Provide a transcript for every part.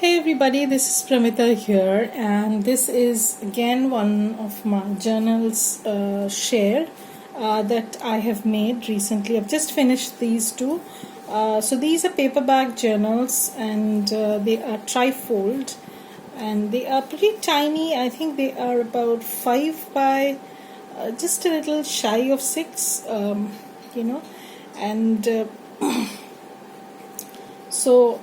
Hey everybody, this is Pramita here, and this is again one of my journals share that I have made recently. I've just finished these two. So these are paperback journals, and they are trifold, and they are pretty tiny. I think they are about 5 by just a little shy of 6, and so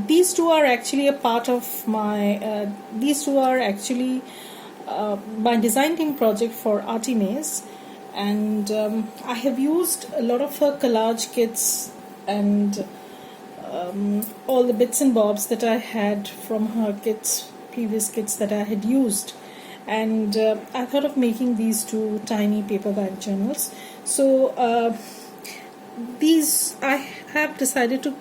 these two are actually a part of my my design team project for artymaze, and I have used a lot of her collage kits and all the bits and bobs that I had from her previous kits that I had used, and I thought of making these two tiny paperback journals. So these I have decided to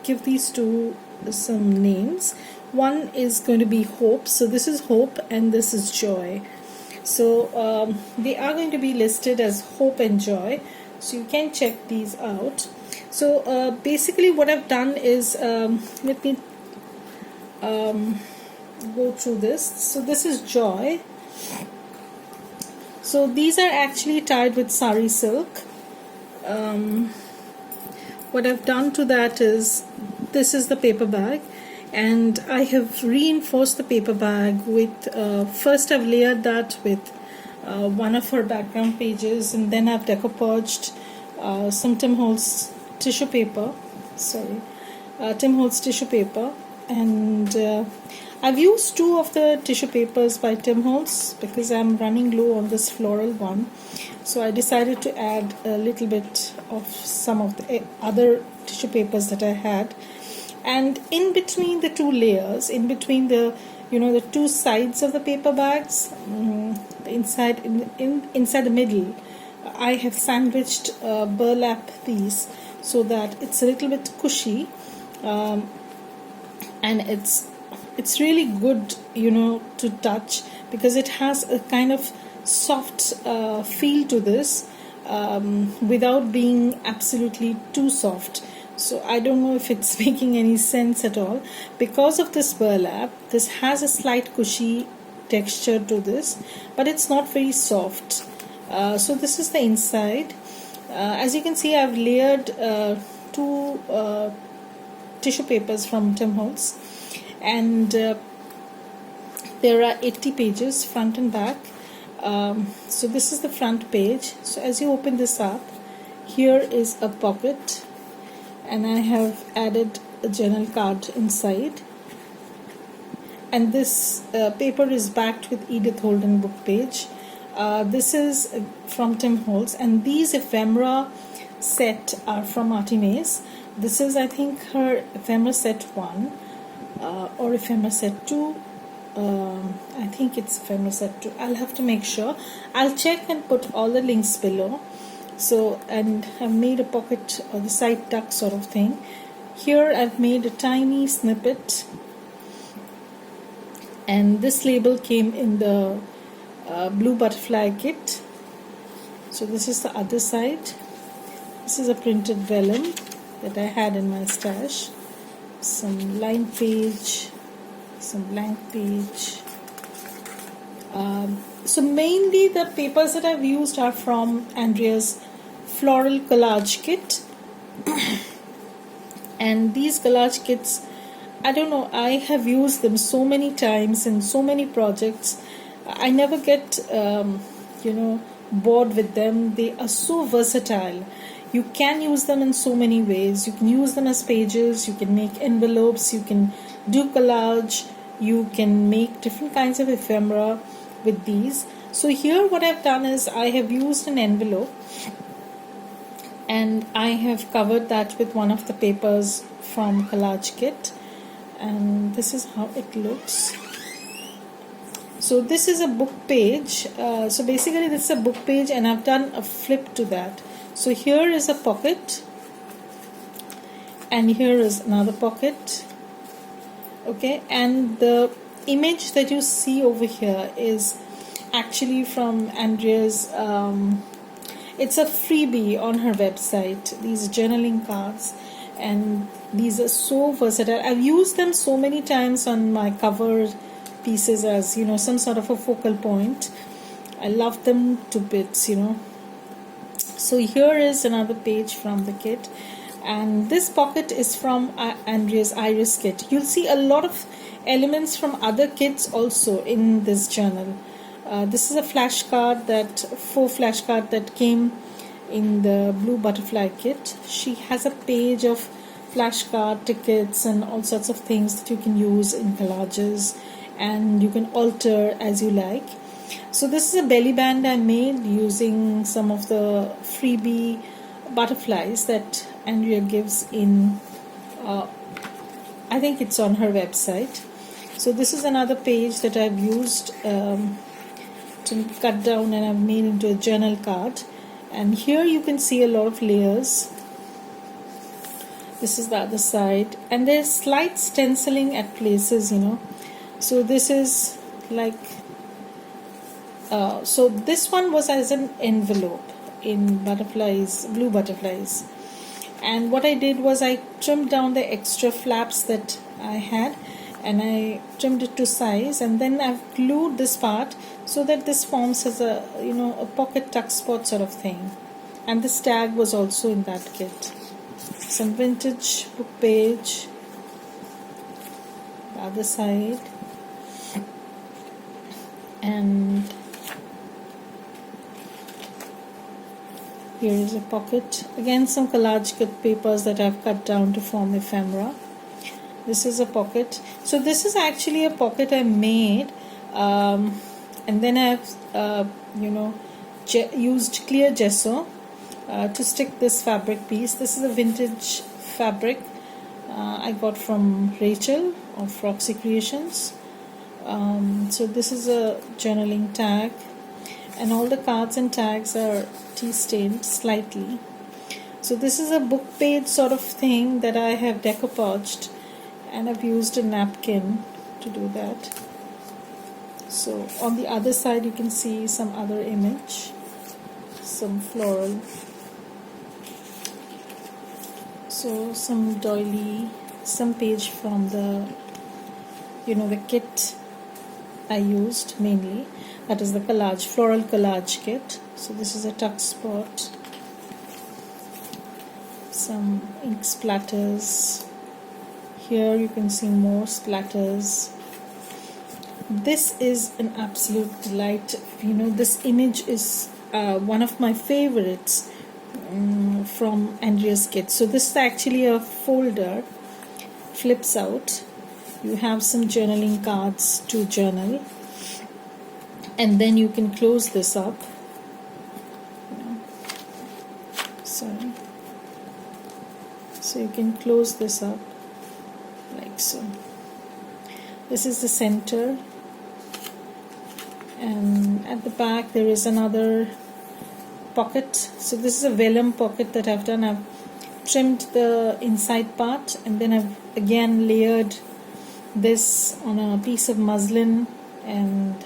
give these two some names. One is going to be Hope, so this is Hope and this is Joy. So they are going to be listed as Hope and Joy, so you can check these out. So basically what I've done is, let me go through this. So this is Joy. So these are actually tied with sari silk. What I've done to that is, this is the paper bag, and I have reinforced the paper bag with first I've layered that with one of her background pages, and then I've decoupaged some Tim Holtz tissue paper, and I've used two of the tissue papers by Tim Holtz because I'm running low on this floral one, so I decided to add a little bit of some of the other tissue papers that I had. And in between the two layers, in between the the two sides of the paper bags, inside the middle, I have sandwiched a burlap piece so that it's a little bit cushy, and it's really good to touch because it has a kind of soft feel to this, without being absolutely too soft. So I don't know if it's making any sense at all. Because of this burlap, this has a slight cushy texture to this, but it's not very soft. So this is the inside. As you can see, I've layered two tissue papers from Tim Holtz, and there are 80 pages front and back. So this is the front page. So as you open this up, here is a pocket, and I have added a journal card inside, and this paper is backed with Edith Holden book page. This is from Tim Holtz, and these ephemera set are from artymaze. This is, I think, her ephemera set 1 or ephemera set 2. I think it's ephemera set 2. I'll have to make sure. I'll check and put all the links below. So, and I've made a pocket or the side tuck sort of thing. Here I've made a tiny snippet, and this label came in the blue butterfly kit. So this is the other side. This is a printed vellum that I had in my stash. Some line page, some blank page. So mainly the papers that I've used are from Andrea's floral collage kit. And these collage kits, I don't know, I have used them so many times in so many projects. I never get bored with them. They are so versatile. You can use them in so many ways. You can use them as pages, you can make envelopes, you can do collage, you can make different kinds of ephemera with these. So here what I've done is I have used an envelope, and I have covered that with one of the papers from collage kit, and this is how it looks. So this is a book page. So basically this is a book page, and I've done a flip to that. So here is a pocket, and here is another pocket. Okay, and the image that you see over here is actually from Andrea's, it's a freebie on her website, these journaling cards, and these are so versatile. I've used them so many times on my cover pieces as, you know, some sort of a focal point. I love them to bits, you know. So here is another page from the kit, and this pocket is from Andrea's Iris kit. You'll see a lot of elements from other kits also in this journal. This is a flashcard, that faux flashcard that came in the blue butterfly kit. She has a page of flashcard tickets and all sorts of things that you can use in collages, and you can alter as you like. So this is a belly band I made using some of the freebie butterflies that Andrea gives in, I think it's on her website. So this is another page that I've used to cut down and I've made into a journal card. And here you can see a lot of layers. This is the other side, and there's slight stenciling at places, you know. So this is like, so this one was as an envelope in butterflies, blue butterflies. And what I did was I trimmed down the extra flaps that I had, and I trimmed it to size, and then I've glued this part so that this forms as a, you know, a pocket tuck spot sort of thing. And this tag was also in that kit. Some vintage book page, the other side, and here is a pocket. Again, some collage kit papers that I've cut down to form ephemera. This is a pocket. So this is actually a pocket I made, and then I've you know, used clear gesso to stick this fabric piece. This is a vintage fabric I got from Rachel of Roxy Creations. So this is a journaling tag, and all the cards and tags are tea stained slightly. So this is a book page sort of thing that I have decoupaged, and I've used a napkin to do that. So on the other side you can see some other image, some floral. So some doily, some page from the, you know, the kit I used mainly. That is the collage, floral collage kit. So this is a tuck spot. Some ink splatters. Here you can see more splatters. This is an absolute delight. You know, this image is one of my favorites from Andrea's kit. So this is actually a folder, flips out. You have some journaling cards to journal, and then you can close this up. Sorry. So you can close this up like so. This is the center, and at the back there is another pocket. So this is a vellum pocket that I've done. I've trimmed the inside part, and then I've again layered this on a piece of muslin and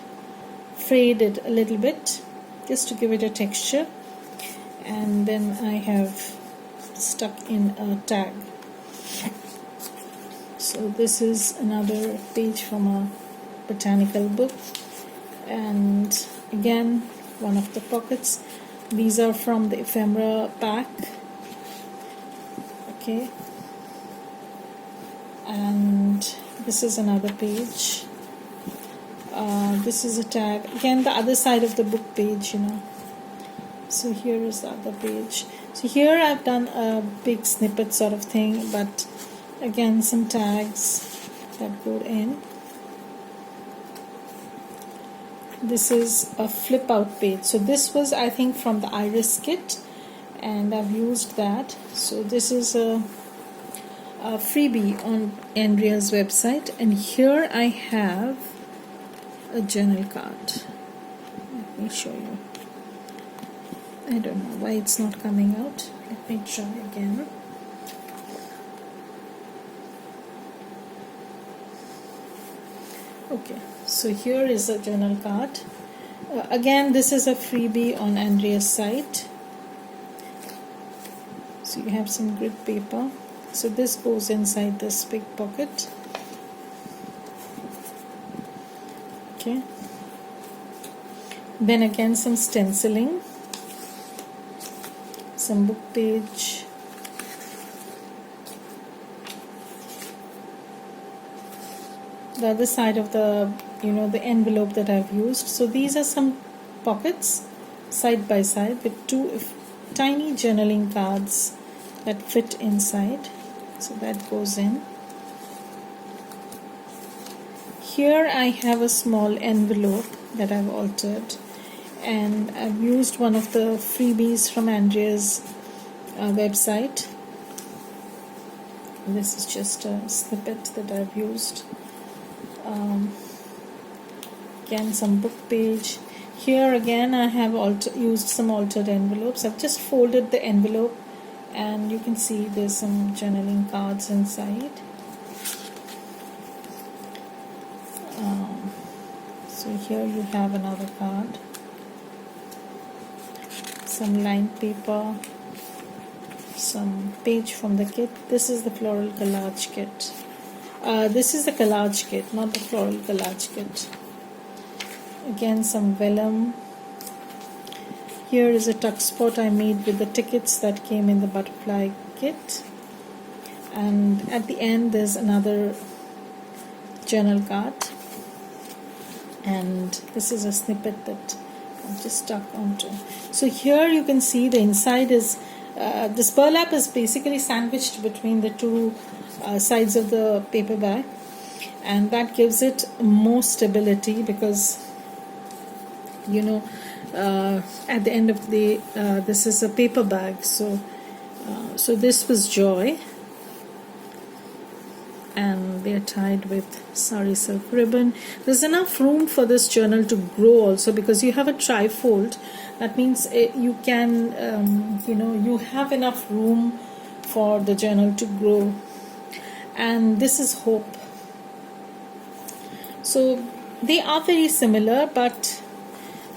frayed it a little bit just to give it a texture, and then I have stuck in a tag. So this is another page from a botanical book, and again one of the pockets. These are from the ephemera pack. Okay, and this is another page. This is a tag, again the other side of the book page, you know. So here is the other page. So here I've done a big snippet sort of thing, but again some tags that go in. This is a flip out page. So this was, I think, from the Iris kit, and I've used that. So this is a freebie on Andrea's website, and here I have a journal card. Let me show you. I don't know why it's not coming out. Let me try again. Okay, so here is a journal card. Again, this is a freebie on Andrea's site. So you have some grid paper. So this goes inside this big pocket. Okay. Then again some stenciling, some book page, the other side of the the envelope that I've used. So these are some pockets side by side with two tiny journaling cards that fit inside. So that goes in. Here I have a small envelope that I've altered, and I've used one of the freebies from Andrea's website. This is just a snippet that I've used. Again some book page. Here again I have used some altered envelopes. I've just folded the envelope, and you can see there's some journaling cards inside. So here you have another card, some lined paper, some page from the kit. This is the floral collage kit. This is the collage kit, not the floral collage kit. Again some vellum. Here is a tuck spot I made with the tickets that came in the butterfly kit. And at the end there's another journal card. And this is a snippet that I've just stuck onto. So here you can see the inside is, this burlap is basically sandwiched between the two sides of the paper bag. And that gives it more stability because, at the end of the day, this is a paper bag. So this was Joy. And they are tied with sari silk ribbon. There's enough room for this journal to grow also, because you have a trifold. That means you can, you have enough room for the journal to grow. And this is Hope. So they are very similar, but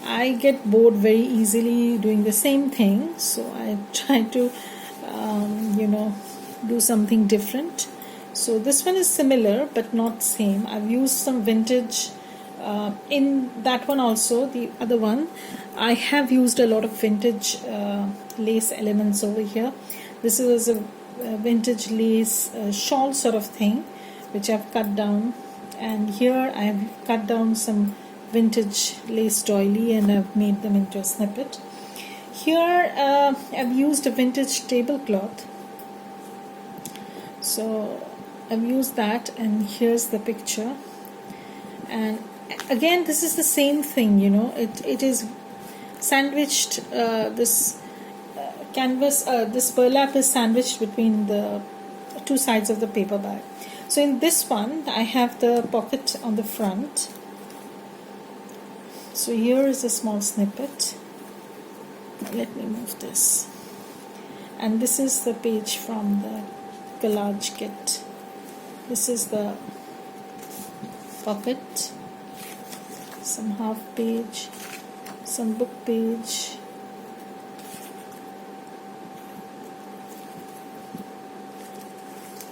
I get bored very easily doing the same thing. So I try to, do something different. So this one is similar but not same. I've used some vintage in that one also. The other one, I have used a lot of vintage lace elements over here. This is a vintage lace shawl sort of thing, which I've cut down. And here I have cut down some vintage lace doily and I've made them into a snippet. Here I've used a vintage tablecloth. So I've used that, and here's the picture. And again, this is the same thing, it is sandwiched. This canvas, this burlap is sandwiched between the two sides of the paper bag. So in this one, I have the pocket on the front. So here is a small snippet. Let me move this. And this is the page from the collage kit. This is the pocket, some half page, some book page,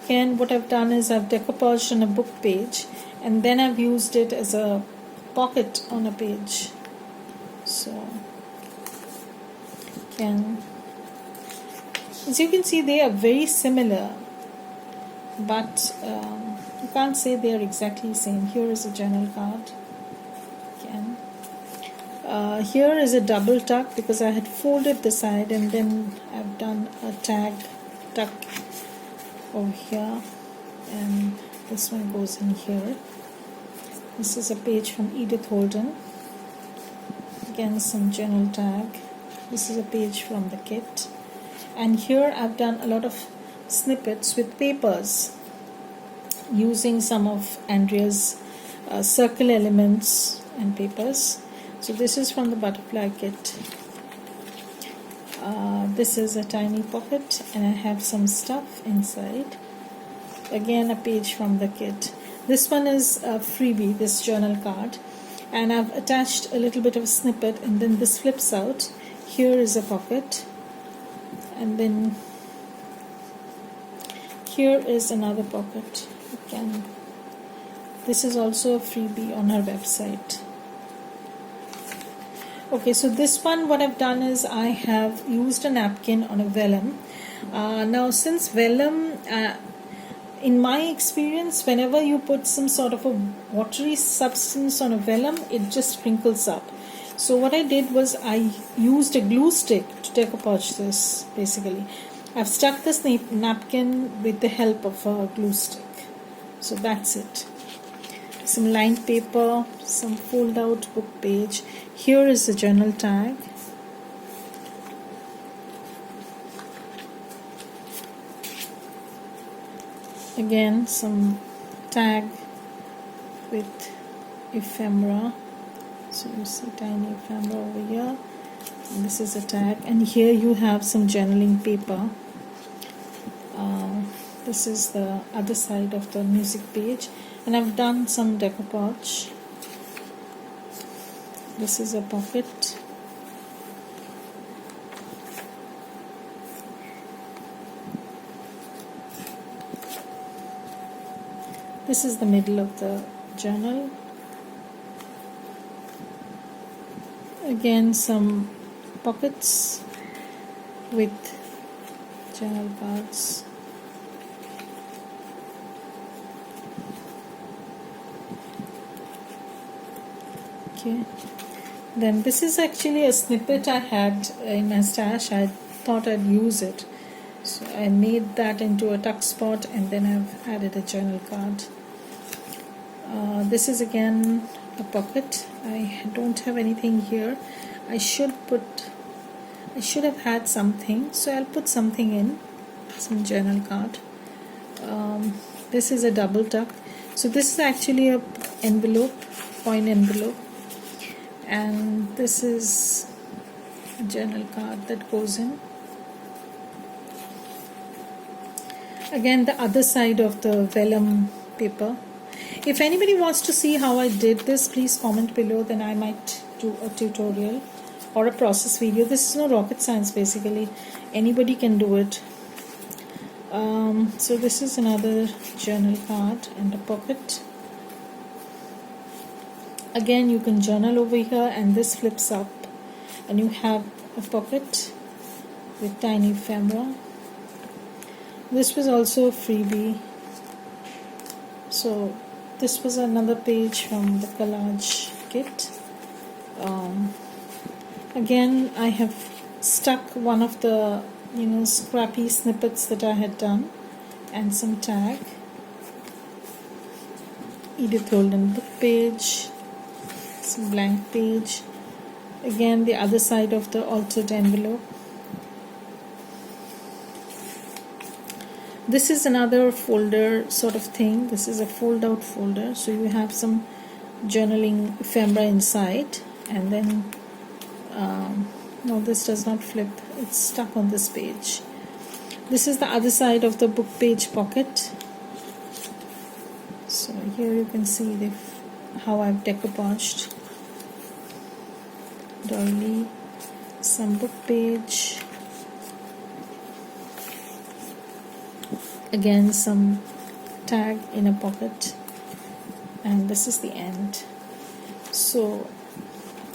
again what I've done is I've decoupaged on a book page and then I've used it as a pocket on a page. So again, as you can see, they are very similar, but you can't say they are exactly the same. Here is a journal card again. Here is a double tuck because I had folded the side and then I've done a tuck over here, and this one goes in here. This is a page from Edith Holden. Again, some journal tag. This is a page from the kit. And here I've done a lot of snippets with papers using some of Andrea's circle elements and papers. So this is from the butterfly kit. This is a tiny pocket and I have some stuff inside. Again, a page from the kit. This one is a freebie, this journal card, and I've attached a little bit of a snippet, and then this flips out. Here is a pocket, and then Here is another pocket. This is also a freebie on our website. Okay, so this one, what I've done is I have used a napkin on a vellum. Now since vellum, in my experience, whenever you put some sort of a watery substance on a vellum, it just crinkles up. So what I did was I used a glue stick to decoupage this, basically. I've stuck this napkin with the help of a glue stick. So that's it. Some lined paper, some fold out book page. Here is the journal tag. Again, some tag with ephemera. So you see tiny ephemera over here. And this is a tag. And here you have some journaling paper. This is the other side of the music page. And I've done some decoupage. This is a pocket. This is the middle of the journal. Again, some pockets with journal cards. Okay. Then this is actually a snippet I had in my stash. I thought I'd use it. So I made that into a tuck spot and then I've added a journal card. This is again a pocket. I don't have anything here. I should have had something, so I'll put something in, some journal card. This is a double tuck. So this is actually a envelope, coin envelope, and this is a journal card that goes in. Again, the other side of the vellum paper. If anybody wants to see how I did this, please comment below, then I might do a tutorial or a process video. This is no rocket science, basically. Anybody can do it. So this is another journal card and a pocket. Again, you can journal over here and this flips up and you have a pocket with tiny ephemera. This was also a freebie. So this was another page from the collage kit. Again, I have stuck one of the scrappy snippets that I had done and some tag. Edith Holden book page, some blank page. Again, the other side of the altered envelope. This is another folder sort of thing. This is a fold out folder. So you have some journaling ephemera inside, and then no, this does not flip. It's stuck on this page. This is the other side of the book page pocket. So here you can see how I've decoupaged. Doily, some book page. Again, some tag in a pocket, and this is the end. So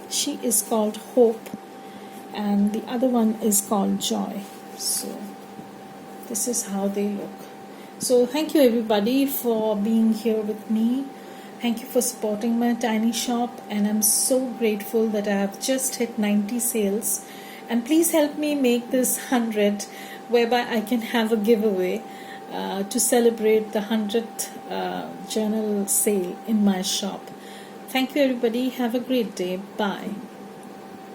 she is called Hope and the other one is called Joy. So this is how they look. So thank you everybody for being here with me. Thank you for supporting my tiny shop, and I'm so grateful that I have just hit 90 sales. And please help me make this 100, whereby I can have a giveaway to celebrate the 100th journal sale in my shop. Thank you everybody. Have a great day. Bye.